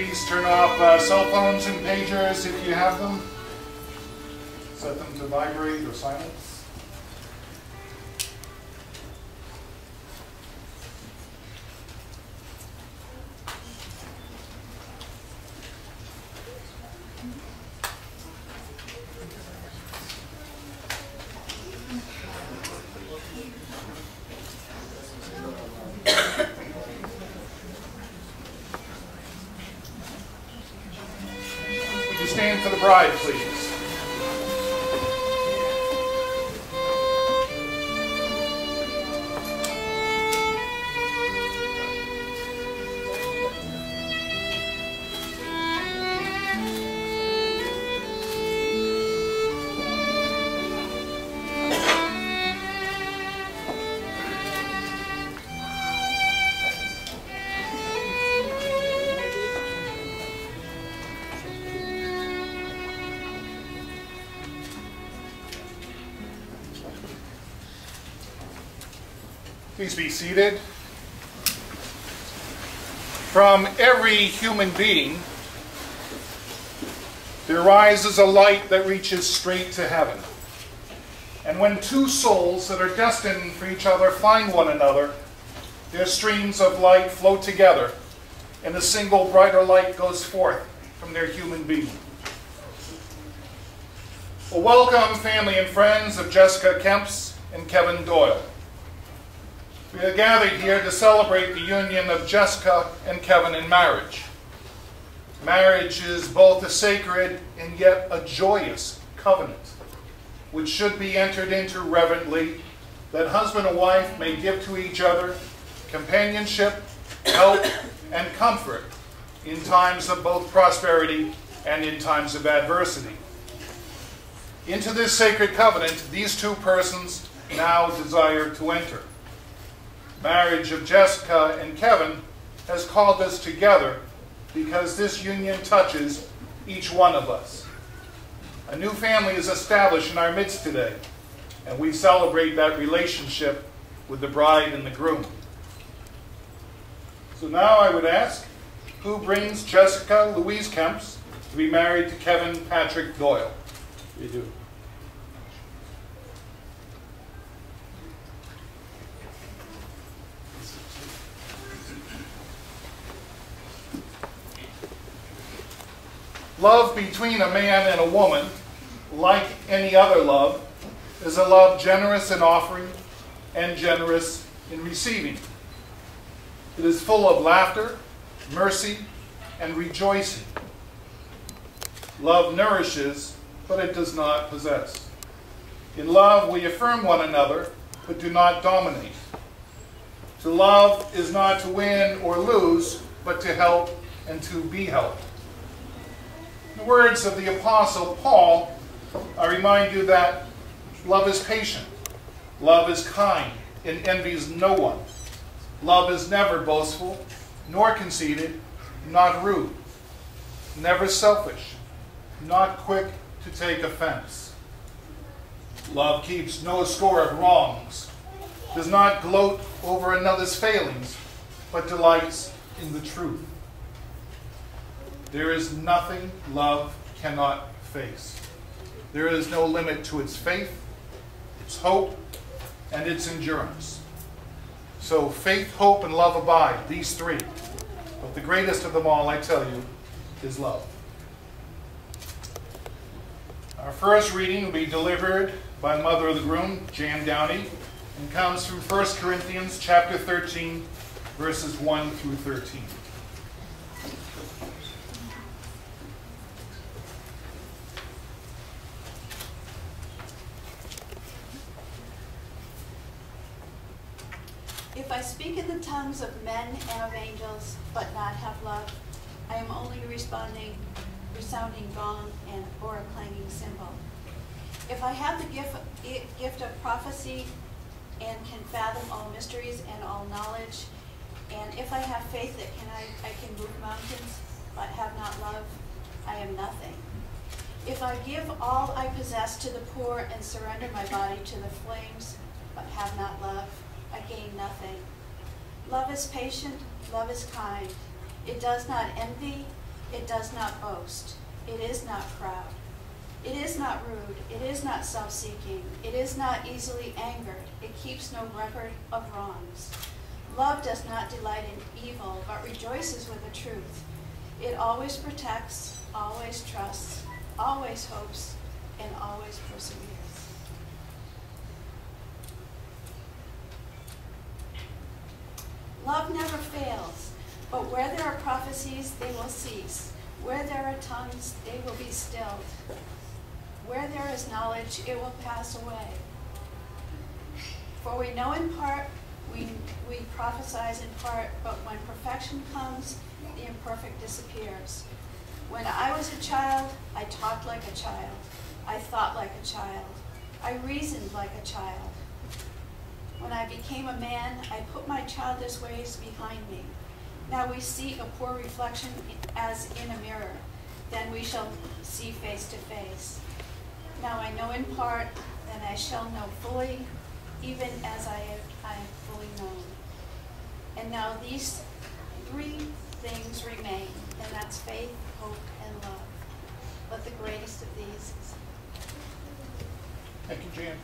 please turn off cell phones and pagers if you have them. Set them to vibrate or silence. Stand for the bride, please. Please be seated. From every human being, there rises a light that reaches straight to heaven. And when two souls that are destined for each other find one another, their streams of light flow together, and a single brighter light goes forth from their human being. Well, welcome, family and friends of Jessica Kemps and Kevin Doyle. We are gathered here to celebrate the union of Jessica and Kevin in marriage. Marriage is both a sacred and yet a joyous covenant, which should be entered into reverently, that husband and wife may give to each other companionship, help, and comfort in times of both prosperity and in times of adversity. Into this sacred covenant, these two persons now desire to enter. Marriage of Jessica and Kevin has called us together because this union touches each one of us. A new family is established in our midst today, and we celebrate that relationship with the bride and the groom. So now I would ask, who brings Jessica Louise Kemps to be married to Kevin Patrick Doyle? You do. Love between a man and a woman, like any other love, is a love generous in offering and generous in receiving. It is full of laughter, mercy, and rejoicing. Love nourishes, but it does not possess. In love, we affirm one another, but do not dominate. To love is not to win or lose, but to help and to be helped. In the words of the Apostle Paul, I remind you that love is patient, love is kind, and envies no one. Love is never boastful, nor conceited, not rude, never selfish, not quick to take offense. Love keeps no score of wrongs, does not gloat over another's failings, but delights in the truth. There is nothing love cannot face. There is no limit to its faith, its hope, and its endurance. So faith, hope, and love abide, these three. But the greatest of them all, I tell you, is love. Our first reading will be delivered by the mother of the groom, Jan Downey, and comes from 1 Corinthians chapter 13, verses 1 through 13. If I speak in the tongues of men and of angels, but not have love, I am only resounding gong or a clanging cymbal. If I have the gift of prophecy and can fathom all mysteries and all knowledge, and if I have faith that I can move mountains, but have not love, I am nothing. If I give all I possess to the poor and surrender my body to the flames, but have not love, I gain nothing. Love is patient, love is kind. It does not envy, It does not boast. It is not proud. It is not rude. It is not self-seeking. It is not easily angered. It keeps no record of wrongs. Love does not delight in evil, but rejoices with the truth. It always protects, always trusts, always hopes, and always perseveres. Love never fails, but where there are prophecies, they will cease. Where there are tongues, they will be stilled. Where there is knowledge, it will pass away. For we know in part, we prophesy in part, but when perfection comes, the imperfect disappears. When I was a child, I talked like a child. I thought like a child. I reasoned like a child. When I became a man, I put my childish ways behind me. Now we see a poor reflection as in a mirror. Then we shall see face to face. Now I know in part, then I shall know fully, even as I am fully known. And now these three things remain, and that's faith, hope, and love. But the greatest of these is... Thank you, Jan.